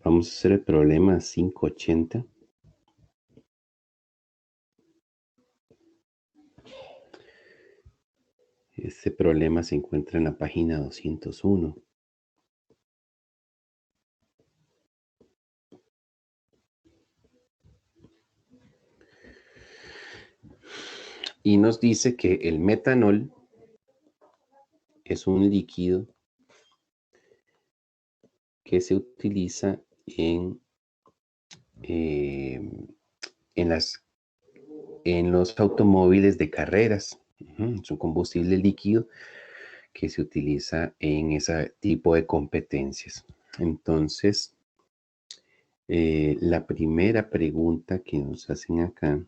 Vamos a hacer el problema 580. Este problema se encuentra en la página 201. Y nos dice que el metanol es un líquido que se utiliza en los automóviles de carreras. Es un combustible líquido que se utiliza en ese tipo de competencias. Entonces, la primera pregunta que nos hacen acá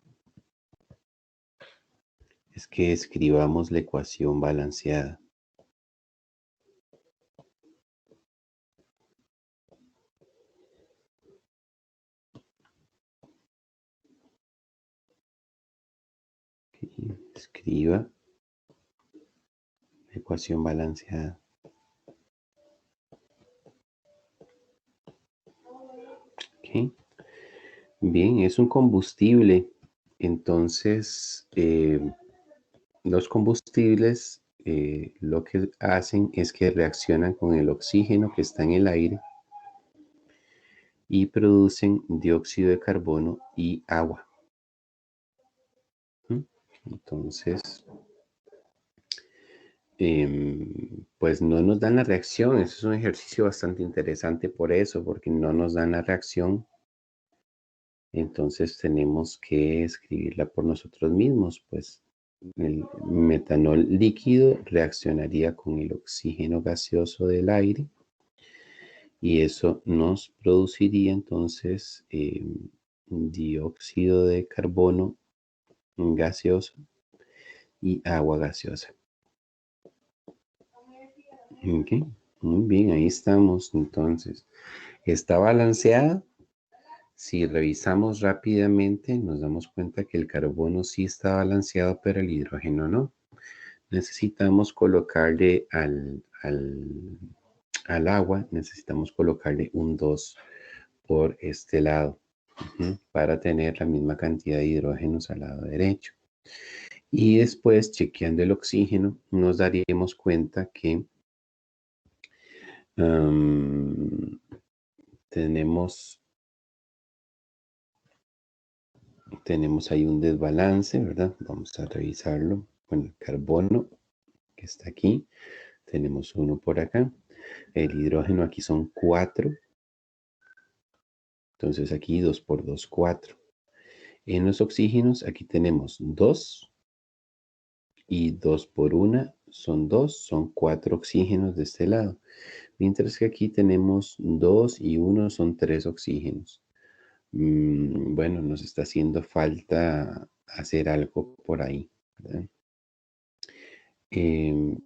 es que escribamos la ecuación balanceada. Escriba la ecuación balanceada. Okay. Bien, es un combustible. Entonces, los combustibles lo que hacen es que reaccionan con el oxígeno que está en el aire y producen dióxido de carbono y agua. Entonces, pues no nos dan la reacción. Eso es un ejercicio bastante interesante por eso, porque no nos dan la reacción. Entonces tenemos que escribirla por nosotros mismos. Pues el metanol líquido reaccionaría con el oxígeno gaseoso del aire y eso nos produciría entonces dióxido de carbono gaseoso y agua gaseosa. Okay. Muy bien, ahí estamos. Entonces, está balanceada. Si revisamos rápidamente, nos damos cuenta que el carbono sí está balanceado, pero el hidrógeno no. Necesitamos colocarle al agua, necesitamos colocarle un 2 por este lado para tener la misma cantidad de hidrógenos al lado derecho. Y después, chequeando el oxígeno, nos daríamos cuenta que tenemos ahí un desbalance, ¿verdad? Vamos a revisarlo. Bueno, el carbono que está aquí, tenemos uno por acá. El hidrógeno aquí son 4. Entonces aquí 2 por 2, 4. En los oxígenos aquí tenemos 2 y 2 por 1 son 2, son 4 oxígenos de este lado. Mientras que aquí tenemos 2 y 1 son 3 oxígenos. Bueno, nos está haciendo falta hacer algo por ahí, ¿verdad? Bien.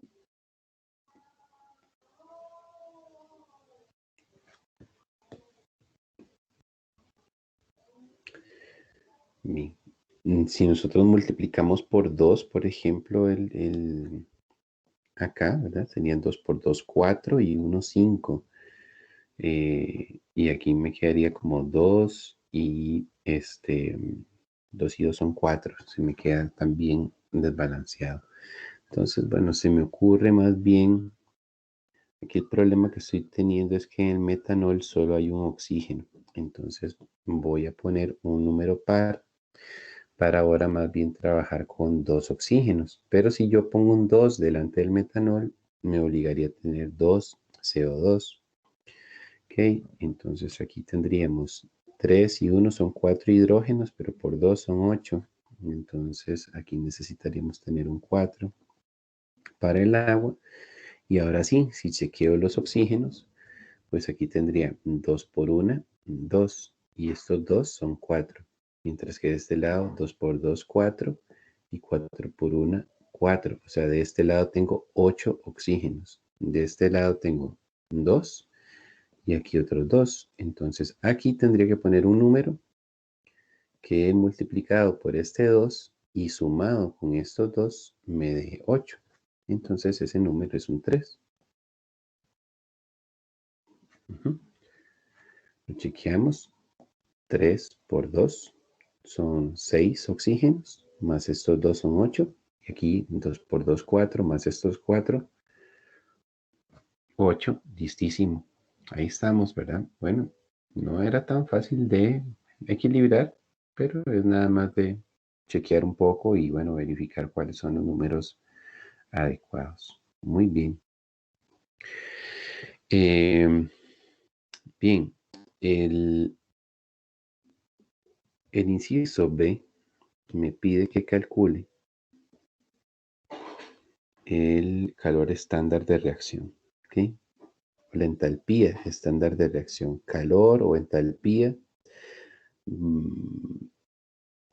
Si nosotros multiplicamos por 2, por ejemplo, acá, ¿verdad? Serían 2 por 2, 4 y 1, 5. Y aquí me quedaría como 2 y 2 y 2 son 4. Se me queda también desbalanceado. Entonces, bueno, se me ocurre más bien, aquí el problema que estoy teniendo es que en el metanol solo hay un oxígeno. Entonces voy a poner un número par para ahora más bien trabajar con 2 oxígenos. Pero si yo pongo un 2 delante del metanol, me obligaría a tener 2 CO2. Ok, entonces aquí tendríamos 3 y 1 son 4 hidrógenos, pero por 2 son 8. Entonces aquí necesitaríamos tener un 4 para el agua. Y ahora sí, si chequeo los oxígenos, pues aquí tendría 2 por 1, 2. Y estos 2 son 4. Mientras que de este lado, 2 por 2, 4. Y 4 por 1, 4. O sea, de este lado tengo 8 oxígenos. De este lado tengo 2 y aquí otros 2. Entonces aquí tendría que poner un número que multiplicado por este 2 y sumado con estos 2 me dé 8. Entonces ese número es un 3. Lo chequeamos. 3 por 2 son 6 oxígenos, más estos 2 son 8. Y aquí 2 por 2, 4, más estos 4, 8. Listísimo. Ahí estamos, ¿verdad? Bueno, no era tan fácil de equilibrar, pero es nada más de chequear un poco y, bueno, verificar cuáles son los números adecuados. Muy bien. Bien, el inciso B me pide que calcule el calor estándar de reacción, ¿ok? La entalpía estándar de reacción, calor o entalpía, mm,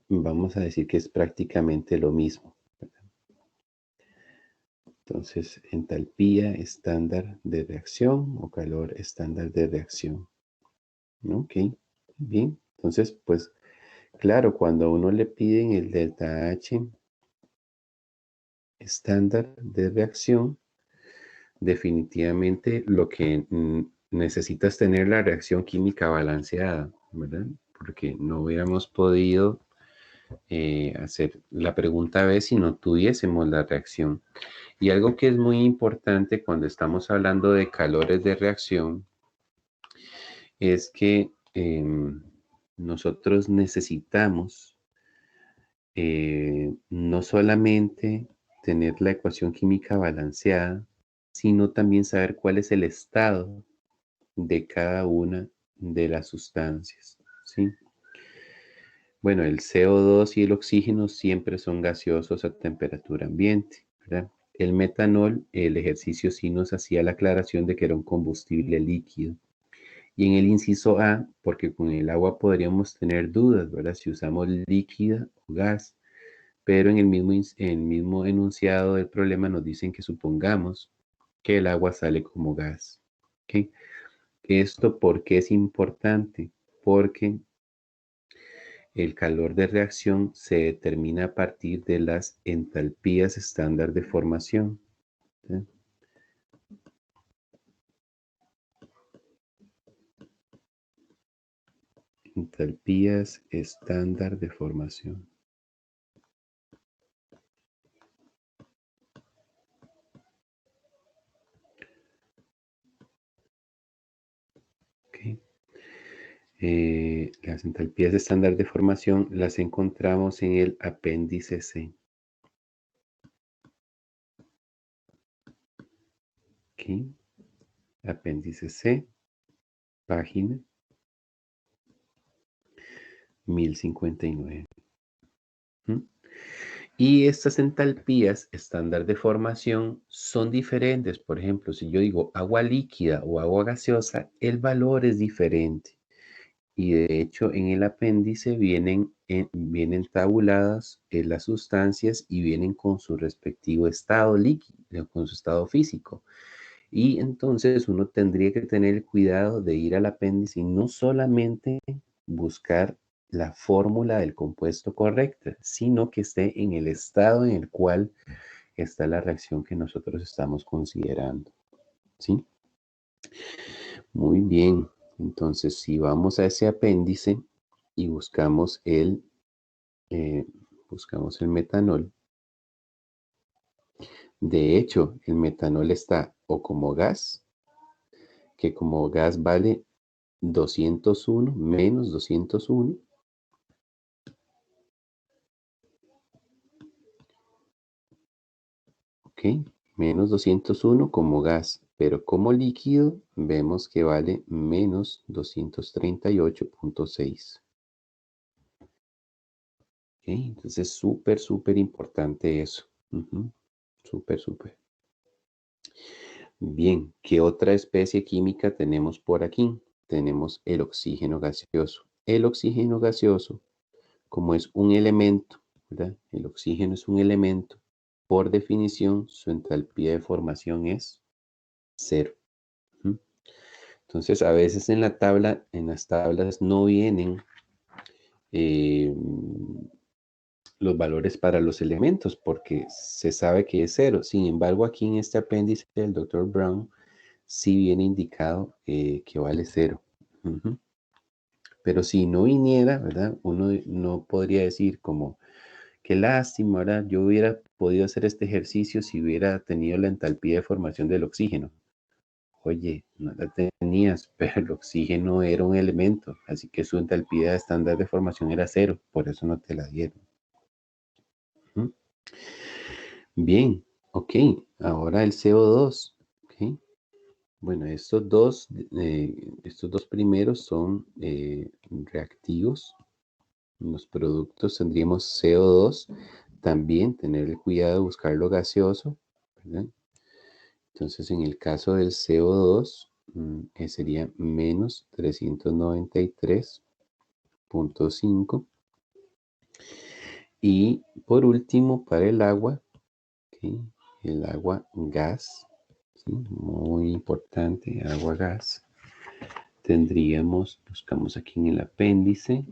vamos a decir que es prácticamente lo mismo. Entonces, entalpía estándar de reacción o calor estándar de reacción. Ok, bien. Entonces, pues, claro, cuando a uno le piden el delta H estándar de reacción, definitivamente lo que necesitas tener la reacción química balanceada, ¿verdad? Porque no hubiéramos podido hacer la pregunta B si no tuviésemos la reacción. Y algo que es muy importante cuando estamos hablando de calores de reacción es que nosotros necesitamos no solamente tener la ecuación química balanceada, sino también saber cuál es el estado de cada una de las sustancias, ¿sí? Bueno, el CO2 y el oxígeno siempre son gaseosos a temperatura ambiente, ¿verdad? El metanol, el ejercicio sí nos hacía la aclaración de que era un combustible líquido. Y en el inciso A, porque con el agua podríamos tener dudas, ¿verdad? Si usamos líquida o gas, pero en el mismo enunciado del problema nos dicen que supongamos que el agua sale como gas, ¿ok? ¿Esto por qué es importante? Porque el calor de reacción se determina a partir de las entalpías estándar de formación, ¿sí? Entalpías estándar de formación. Okay. Las entalpías estándar de formación las encontramos en el apéndice C. Okay. Apéndice C, página 1059. ¿Mm? Y estas entalpías estándar de formación son diferentes. Por ejemplo, si yo digo agua líquida o agua gaseosa, el valor es diferente. Y de hecho en el apéndice vienen tabuladas las sustancias y vienen con su respectivo estado líquido, con su estado físico. Y entonces uno tendría que tener el cuidado de ir al apéndice y no solamente buscar la fórmula del compuesto correcta, sino que esté en el estado en el cual está la reacción que nosotros estamos considerando. ¿Sí? Muy bien. Entonces, si vamos a ese apéndice y eh, buscamos el metanol, de hecho, el metanol está o como gas, que como gas vale 201 menos 201. Ok, menos 201 como gas, pero como líquido vemos que vale menos 238.6. Ok, entonces súper, súper importante eso. Súper, súper. Bien, ¿qué otra especie química tenemos por aquí? Tenemos el oxígeno gaseoso. El oxígeno gaseoso, como es un elemento, ¿verdad? El oxígeno es un elemento. Por definición, su entalpía de formación es cero. ¿Mm? Entonces, a veces en las tablas no vienen eh, los valores para los elementos porque se sabe que es cero. Sin embargo, aquí en este apéndice del Dr. Brown sí viene indicado que vale cero. Ujú. Pero si no viniera, ¿verdad? Uno no podría decir como, qué lástima, ¿verdad? Yo hubiera podido hacer este ejercicio si hubiera tenido la entalpía de formación del oxígeno. Oye, no la tenías, pero el oxígeno era un elemento, así que su entalpía estándar de formación era cero, por eso no te la dieron. ¿Mm? Bien, ok, ahora el CO2. ¿Ok? Bueno, estos dos primeros son reactivos. En los productos tendríamos CO2, también tener el cuidado de buscarlo gaseoso, ¿verdad? Entonces, en el caso del CO2, sería menos 393.5. Y por último, para el agua, ¿ok? El agua gas, ¿sí? Muy importante, agua gas. Tendríamos, buscamos aquí en el apéndice,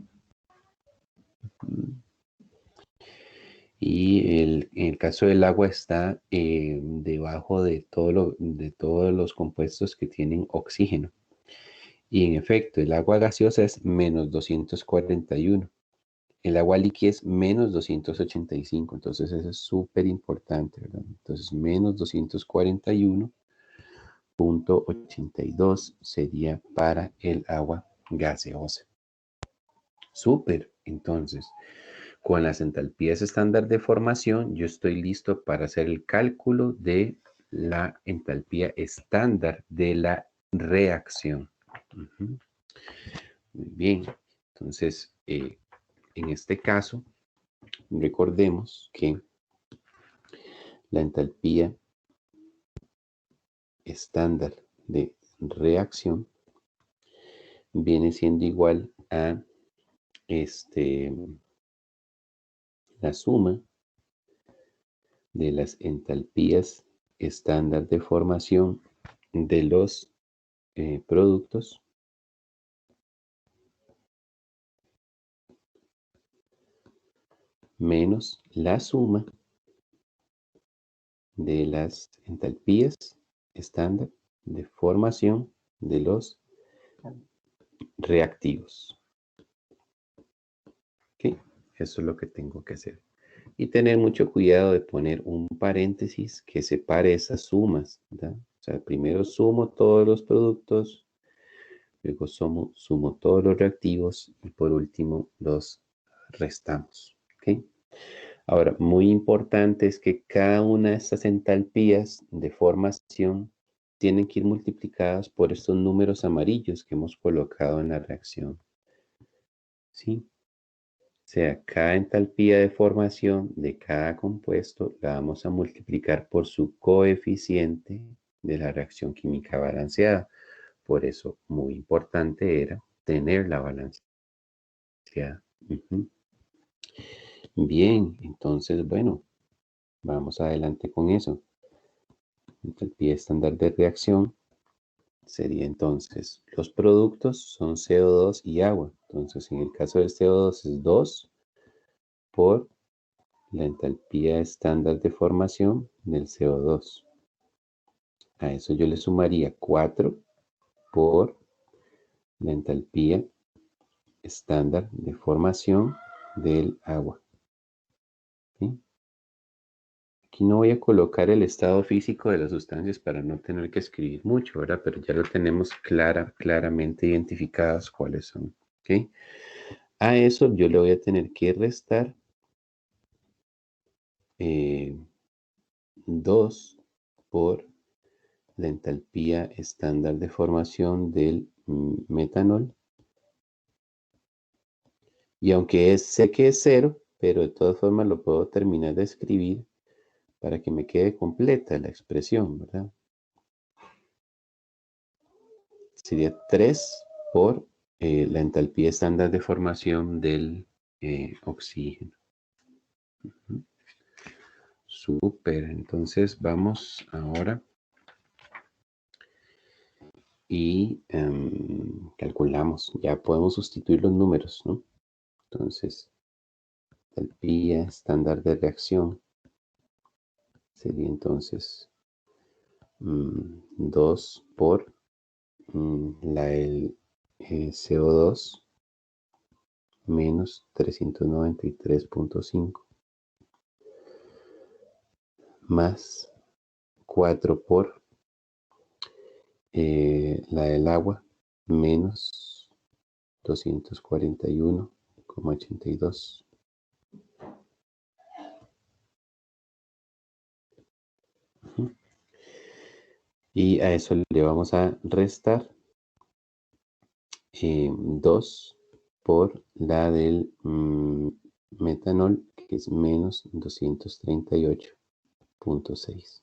y en el caso del agua está debajo de de todos los compuestos que tienen oxígeno. Y en efecto, el agua gaseosa es menos 241. El agua líquida es menos 285. Entonces eso es súper importante, ¿verdad? Entonces menos 241.82 sería para el agua gaseosa. Súper. Entonces, con las entalpías estándar de formación, yo estoy listo para hacer el cálculo de la entalpía estándar de la reacción. Ujú. Muy bien. Entonces, en este caso, recordemos que la entalpía estándar de reacción viene siendo igual a la suma de las entalpías estándar de formación de los productos menos la suma de las entalpías estándar de formación de los reactivos. ¿Ok? Eso es lo que tengo que hacer. Y tener mucho cuidado de poner un paréntesis que separe esas sumas, ¿verdad? O sea, primero sumo todos los productos, luego sumo todos los reactivos y por último los restamos. ¿Ok? Ahora, muy importante es que cada una de estas entalpías de formación tienen que ir multiplicadas por estos números amarillos que hemos colocado en la reacción. ¿Sí? O sea, cada entalpía de formación de cada compuesto la vamos a multiplicar por su coeficiente de la reacción química balanceada. Por eso, muy importante era tener la balanceada. Ujú. Bien, entonces, bueno, vamos adelante con eso. Entalpía estándar de reacción sería entonces, los productos son CO2 y agua. Entonces, en el caso del CO2 es 2 por la entalpía estándar de formación del CO2. A eso yo le sumaría 4 por la entalpía estándar de formación del agua. ¿Sí? Aquí no voy a colocar el estado físico de las sustancias para no tener que escribir mucho, ¿verdad? Pero ya lo tenemos claramente identificados cuáles son. ¿Ok? A eso yo le voy a tener que restar 2 por la entalpía estándar de formación del metanol. Y aunque sé que es cero, pero de todas formas lo puedo terminar de escribir para que me quede completa la expresión, ¿verdad? Sería 3 por la entalpía estándar de formación del oxígeno. Súper, entonces vamos ahora y calculamos. Ya podemos sustituir los números, ¿no? Entonces, entalpía estándar de reacción sería entonces 2 por el CO2 menos 393.5 más 4 por la del agua menos 241,82. Y a eso le vamos a restar 2 por la del metanol, que es menos 238,6.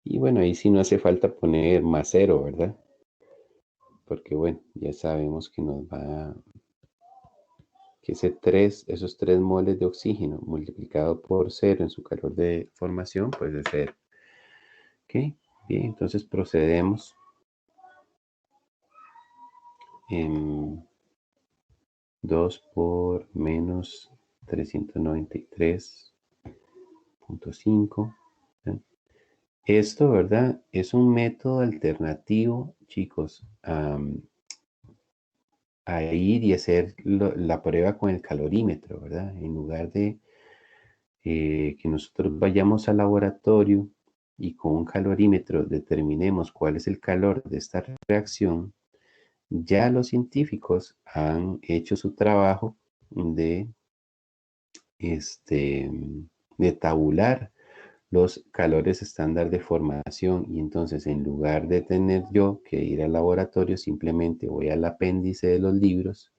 Y bueno, ahí sí no hace falta poner más 0, ¿verdad? Porque bueno, ya sabemos que nos va, que esos 3 moles de oxígeno multiplicado por 0 en su calor de formación, pues es 0. Ok, bien, entonces procedemos en 2 por menos 393,5. Esto, ¿verdad? Es un método alternativo, chicos, a ir y hacer la prueba con el calorímetro, ¿verdad? En lugar de que nosotros vayamos al laboratorio y con un calorímetro determinemos cuál es el calor de esta reacción, ya los científicos han hecho su trabajo de, este, de tabular los calores estándar de formación, y entonces en lugar de tener yo que ir al laboratorio, simplemente voy al apéndice de los libros,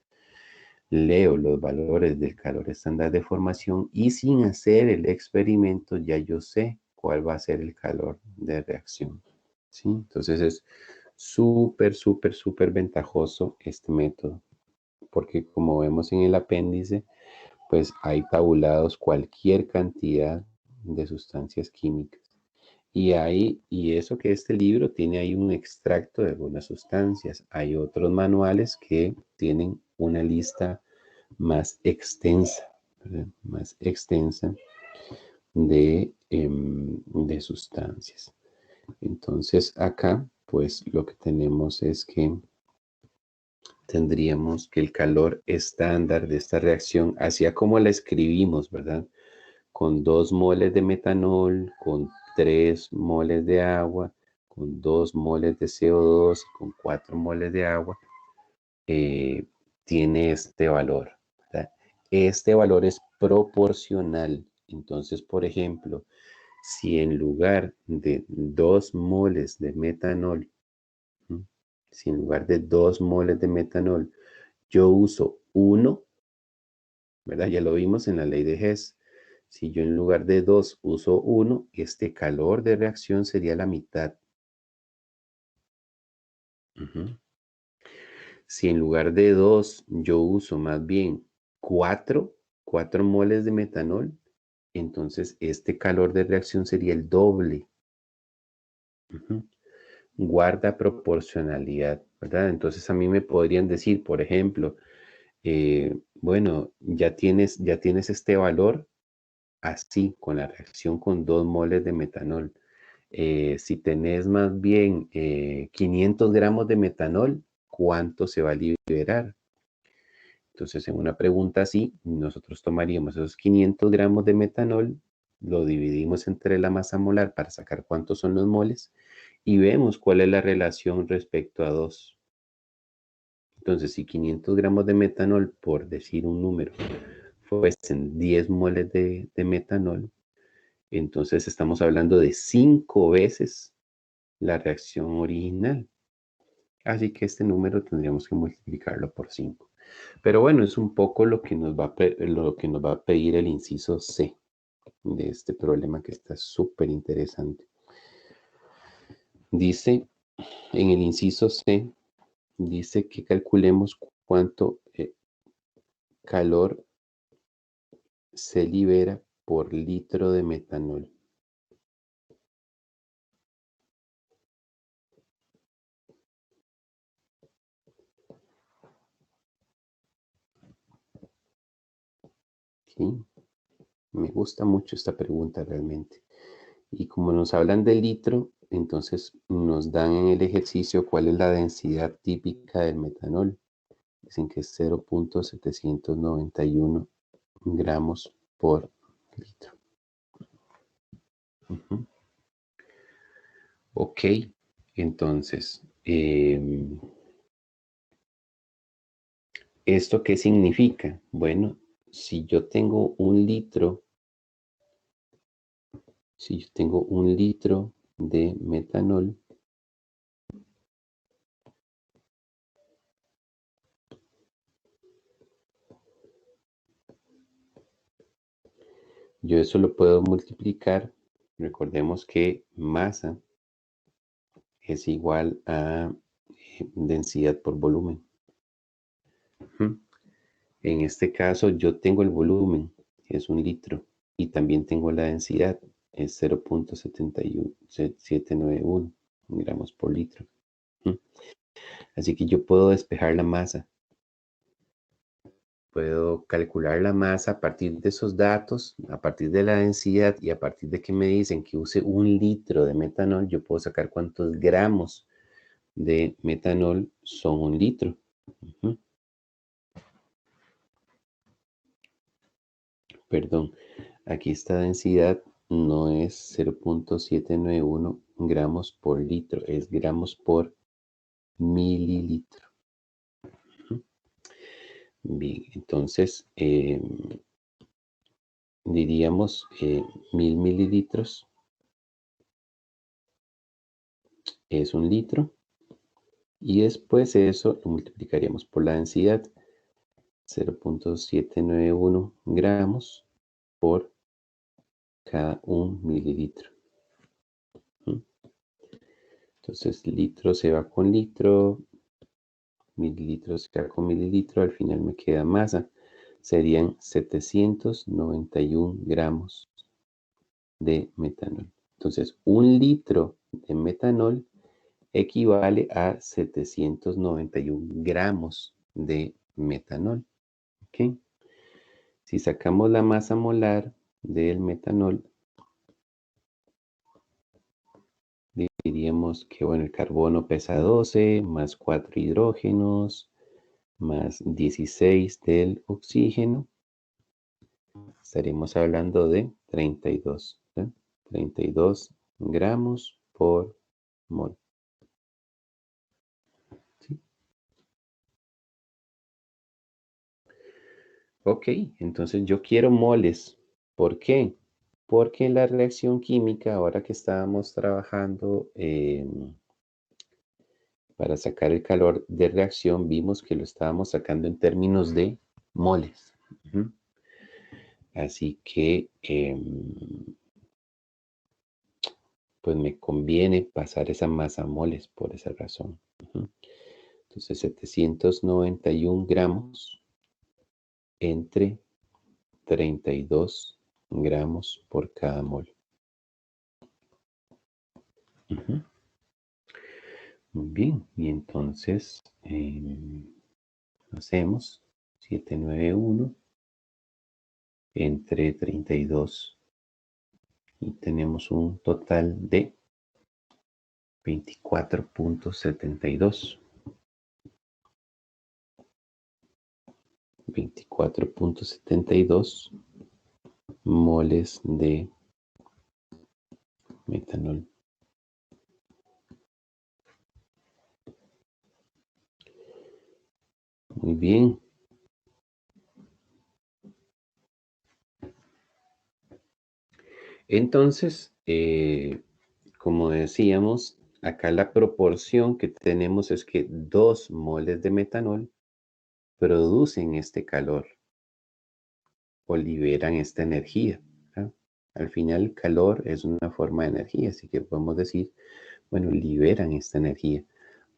leo los valores del calor estándar de formación y sin hacer el experimento ya yo sé cuál va a ser el calor de reacción. ¿Sí? Entonces es súper, súper, súper ventajoso este método, porque como vemos en el apéndice, pues hay tabulados cualquier cantidad de sustancias químicas. Y eso que este libro tiene ahí un extracto de algunas sustancias. Hay otros manuales que tienen una lista más extensa, ¿verdad? Más extensa de sustancias. Entonces acá, pues lo que tenemos es que tendríamos que el calor estándar de esta reacción, así como la escribimos, ¿verdad? Con 2 moles de metanol, con 3 moles de agua, con 2 moles de CO2 y con 4 moles de agua, tiene este valor, ¿verdad? Este valor es proporcional. Entonces, por ejemplo, si en lugar de 2 moles de metanol, ¿m? Si en lugar de 2 moles de metanol yo uso 1, ¿verdad? Ya lo vimos en la ley de Hess. Si yo en lugar de 2 uso 1, este calor de reacción sería la mitad. Ujú. Si en lugar de 2 yo uso más bien 4 moles de metanol, entonces este calor de reacción sería el doble. Ujú. Guarda proporcionalidad, ¿verdad? Entonces a mí me podrían decir, por ejemplo, bueno, ya tienes este valor así, con la reacción con 2 moles de metanol. Si tenés más bien 500 gramos de metanol, ¿cuánto se va a liberar? Entonces, en una pregunta así, nosotros tomaríamos esos 500 gramos de metanol, lo dividimos entre la masa molar para sacar cuántos son los moles y vemos cuál es la relación respecto a 2. Entonces, si 500 gramos de metanol, por decir un número, fuesen 10 moles de metanol, entonces estamos hablando de 5 veces la reacción original. Así que este número tendríamos que multiplicarlo por 5. Pero bueno, es un poco lo que lo que nos va a pedir el inciso C de este problema, que está súper interesante. Dice, en el inciso C, dice que calculemos cuánto calor se libera por litro de metanol. ¿Sí? Me gusta mucho esta pregunta realmente. Y como nos hablan de litro, entonces nos dan en el ejercicio cuál es la densidad típica del metanol. Dicen que es 0.791 gramos por litro. Ok, entonces, ¿esto qué significa? Bueno, si yo tengo un litro de metanol, yo eso lo puedo multiplicar. Recordemos que masa es igual a densidad por volumen. En este caso yo tengo el volumen, es un litro, y también tengo la densidad, es 0.791 gramos por litro. Así que yo puedo despejar la masa. Puedo calcular la masa a partir de esos datos, a partir de la densidad y a partir de que me dicen que use un litro de metanol, yo puedo sacar cuántos gramos de metanol son un litro. Perdón, aquí esta densidad no es 0.791 gramos por litro, es gramos por mililitro. Bien, entonces diríamos 1000 mililitros es un litro y después eso lo multiplicaríamos por la densidad 0.791 gramos por cada un mililitro. Entonces litro se va con litro, mililitro se va con mililitro, al final me queda masa. Serían 791 gramos de metanol. Entonces, un litro de metanol equivale a 791 gramos de metanol. ¿Okay? Si sacamos la masa molar del metanol, diríamos que bueno, el carbono pesa 12, más 4 hidrógenos, más 16 del oxígeno. Estaremos hablando de 32. 32 gramos por mol. ¿Sí? Ok, entonces yo quiero moles. ¿Por qué? Porque en la reacción química, ahora que estábamos trabajando para sacar el calor de reacción, vimos que lo estábamos sacando en términos de moles. Así que pues me conviene pasar esa masa a moles por esa razón. Entonces 791 gramos entre 32 gramos por cada mol. Muy bien, y entonces hacemos 791 entre 32 y tenemos un total de 24.72. 24.72 moles de metanol. Muy bien. Entonces, como decíamos, acá la proporción que tenemos es que 2 moles de metanol producen este calor o liberan esta energía. Al final, el calor es una forma de energía, así que podemos decir, bueno, liberan esta energía.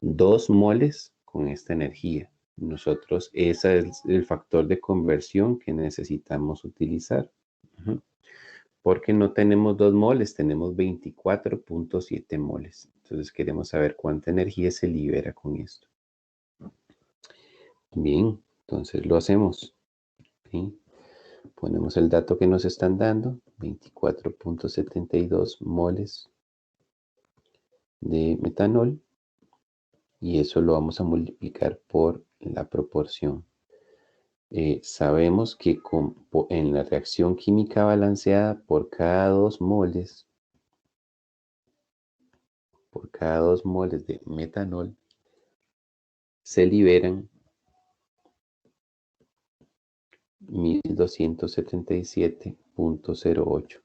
2 moles con esta energía. Nosotros, ese es el factor de conversión que necesitamos utilizar. Porque no tenemos 2 moles, tenemos 24.7 moles. Entonces queremos saber cuánta energía se libera con esto. Bien, entonces lo hacemos. ¿Sí? Ponemos el dato que nos están dando, 24.72 moles de metanol y eso lo vamos a multiplicar por la proporción. Sabemos que en la reacción química balanceada por cada 2 moles de metanol se liberan 1277.08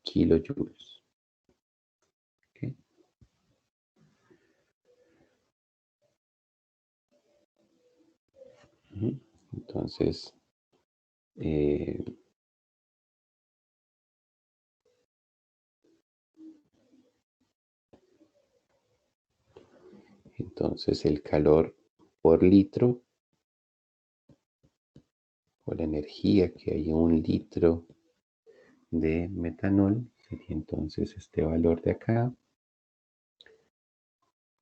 kilojoules. ¿Okay? Entonces, el calor por litro, o la energía que hay en un litro de metanol, sería entonces este valor de acá,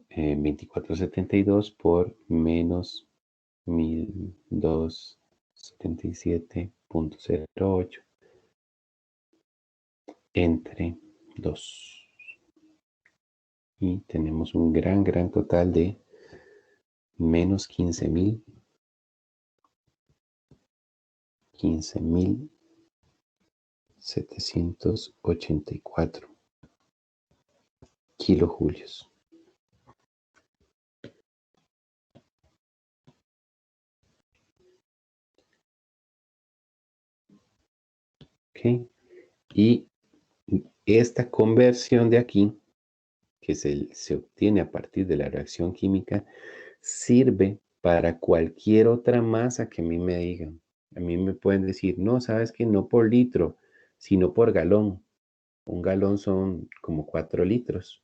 2472 por menos 1277.08 entre 2. Y tenemos un gran total de menos 15.784 kilojulios. ¿Okay? Y esta conversión de aquí, que se obtiene a partir de la reacción química, sirve para cualquier otra masa que a mí me digan. A mí me pueden decir, no, sabes que no por litro, sino por galón. Un galón son como 4 litros.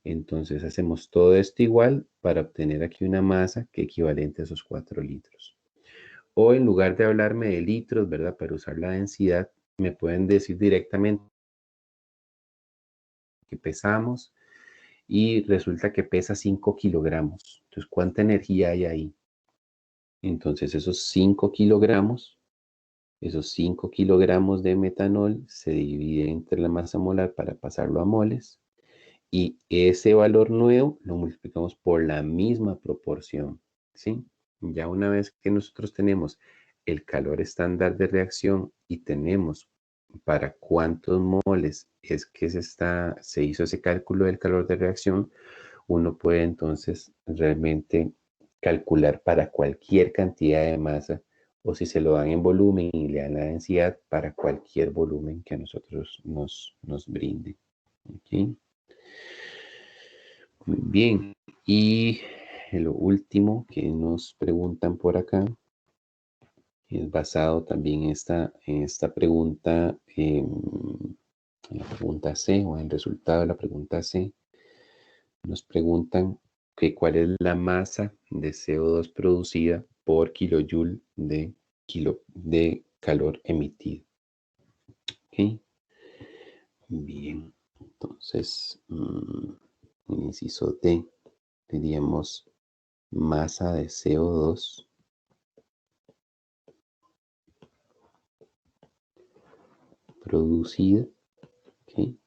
Entonces hacemos todo esto igual para obtener aquí una masa que equivalente a esos 4 litros. O en lugar de hablarme de litros, ¿verdad? Para usar la densidad, me pueden decir directamente que pesamos y resulta que pesa 5 kilogramos. Entonces, ¿cuánta energía hay ahí? Entonces, esos 5 kilogramos de metanol se dividen entre la masa molar para pasarlo a moles y ese valor nuevo lo multiplicamos por la misma proporción, ¿sí? Ya una vez que nosotros tenemos el calor estándar de reacción y tenemos para cuántos moles es que se hizo ese cálculo del calor de reacción, uno puede entonces realmente calcular para cualquier cantidad de masa o si se lo dan en volumen y le dan la densidad para cualquier volumen que a nosotros nos brinde. ¿Okay? Muy bien. Y lo último que nos preguntan por acá es basado también en esta pregunta, en la pregunta C o en el resultado de la pregunta C. Nos preguntan que cuál es la masa de CO2 producida por kilojoule de calor emitido. ¿Okay? Bien, entonces, en inciso D, diríamos masa de CO2 producida, ¿okay?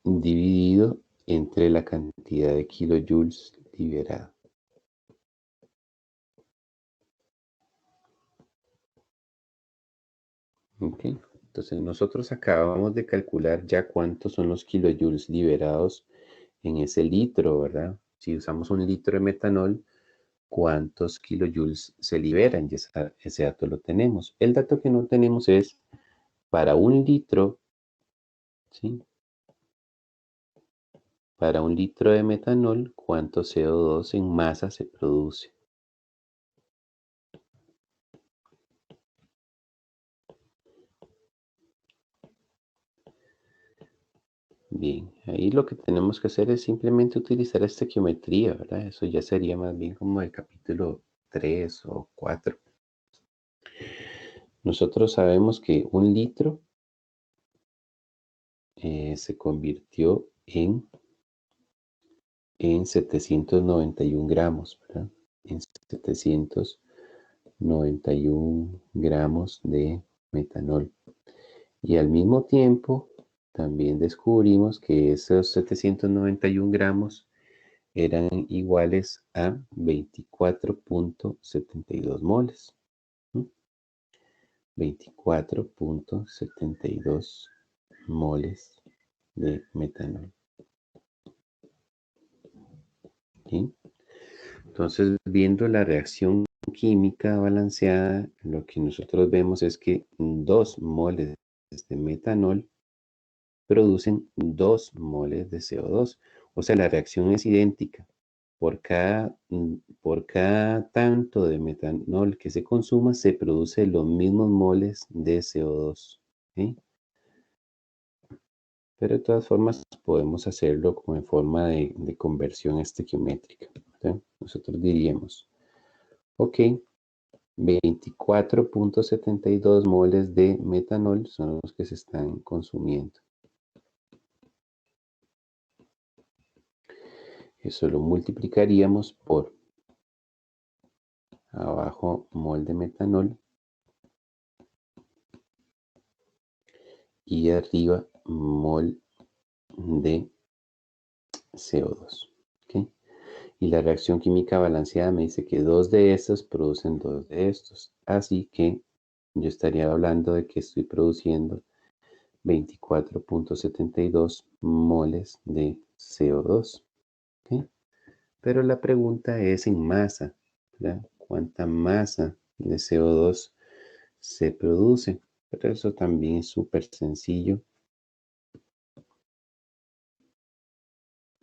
Dividido entre la cantidad de kilojoules liberada. Okay. Entonces nosotros acabamos de calcular ya cuántos son los kilojoules liberados en ese litro, ¿verdad? Si usamos un litro de metanol, ¿cuántos kilojoules se liberan? Y ese dato lo tenemos. El dato que no tenemos es para un litro, ¿sí? Para un litro de metanol, ¿cuánto CO2 en masa se produce? Bien, ahí lo que tenemos que hacer es simplemente utilizar esta geometría, ¿verdad? Eso ya sería más bien como el capítulo 3 o 4. Nosotros sabemos que un litro se convirtió en 791 gramos, ¿verdad? En 791 gramos de metanol. Y al mismo tiempo, también descubrimos que esos 791 gramos eran iguales a 24.72 moles. 24.72 moles de metanol. ¿Sí? Entonces, viendo la reacción química balanceada, lo que nosotros vemos es que 2 moles de metanol producen 2 moles de CO2. O sea, la reacción es idéntica. Por cada tanto de metanol que se consuma, se producen los mismos moles de CO2. ¿Sí? Pero de todas formas podemos hacerlo como en forma de conversión estequiométrica. ¿Sí? Nosotros diríamos, ok, 24.72 moles de metanol son los que se están consumiendo. Eso lo multiplicaríamos por abajo mol de metanol y arriba mol de CO2. ¿Okay? Y la reacción química balanceada me dice que 2 de estos producen 2 de estos. Así que yo estaría hablando de que estoy produciendo 24.72 moles de CO2. ¿Okay? Pero la pregunta es en masa, ¿verdad? ¿Cuánta masa de CO2 se produce? Pero eso también es súper sencillo.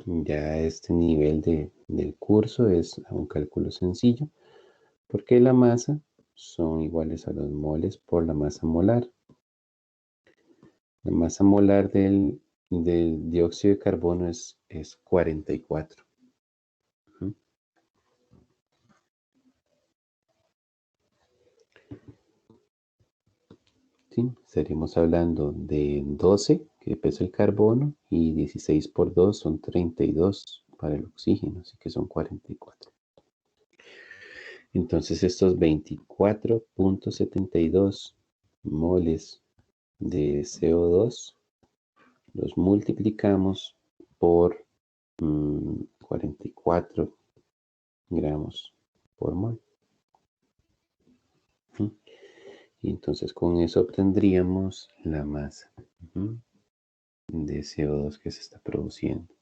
Ya este nivel del curso es un cálculo sencillo, porque la masa son iguales a los moles por la masa molar. La masa molar del dióxido de carbono es 44. ¿Sí? Estaríamos hablando de 12, que pesa el carbono, y 16 por 2 son 32 para el oxígeno, así que son 44. Entonces estos 24.72 moles de CO2 los multiplicamos por 44 gramos por mol. Y entonces con eso obtendríamos la masa de CO2 que se está produciendo.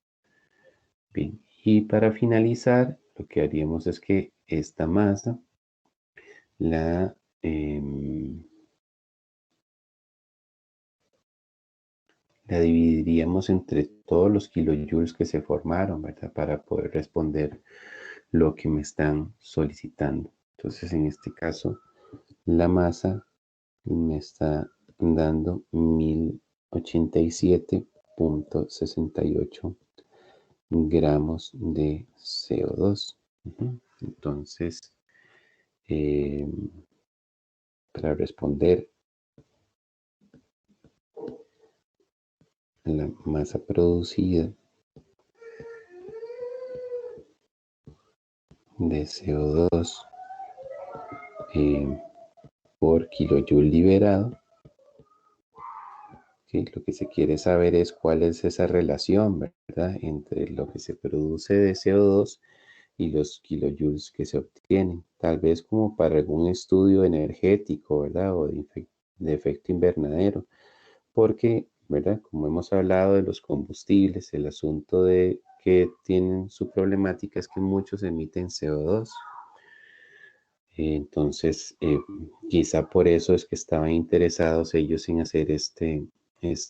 Bien, y para finalizar, lo que haríamos es que esta masa la dividiríamos entre todos los kilojoules que se formaron, ¿verdad? Para poder responder lo que me están solicitando. Entonces, en este caso, la masa me está dando 1087.68 gramos de CO2. Entonces, para responder la masa producida de CO2 por kilojoule liberado, ¿sí? Lo que se quiere saber es cuál es esa relación, ¿verdad?, entre lo que se produce de CO2 y los kilojoules que se obtienen. Tal vez como para algún estudio energético, ¿verdad?, o de efecto invernadero. Porque, ¿verdad?, como hemos hablado de los combustibles, el asunto de que tienen su problemática es que muchos emiten CO2. Entonces, quizá por eso es que estaban interesados ellos en hacer este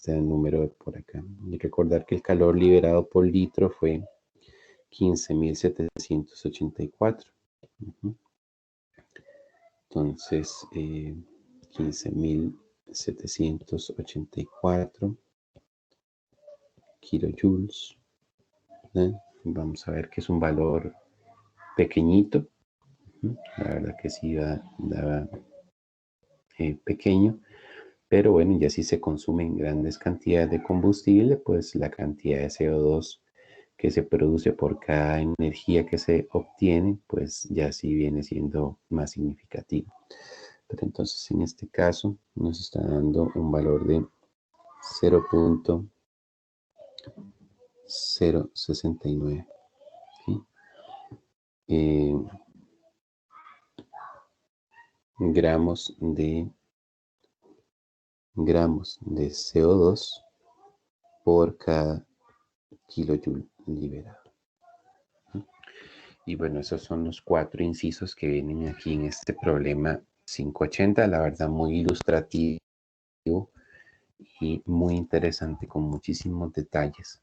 número por acá. Y recordar que el calor liberado por litro fue 15.784. Entonces, 15.784 kilojoules. Vamos a ver que es un valor pequeñito. La verdad que sí daba pequeño. Pero bueno, ya si se consumen grandes cantidades de combustible, pues la cantidad de CO2 que se produce por cada energía que se obtiene, pues ya sí viene siendo más significativo. Pero entonces en este caso nos está dando un valor de 0.069. ¿Sí? Gramos de CO2 por cada kilojoule liberado. Y bueno, esos son los 4 incisos que vienen aquí en este problema 580. La verdad, muy ilustrativo y muy interesante, con muchísimos detalles.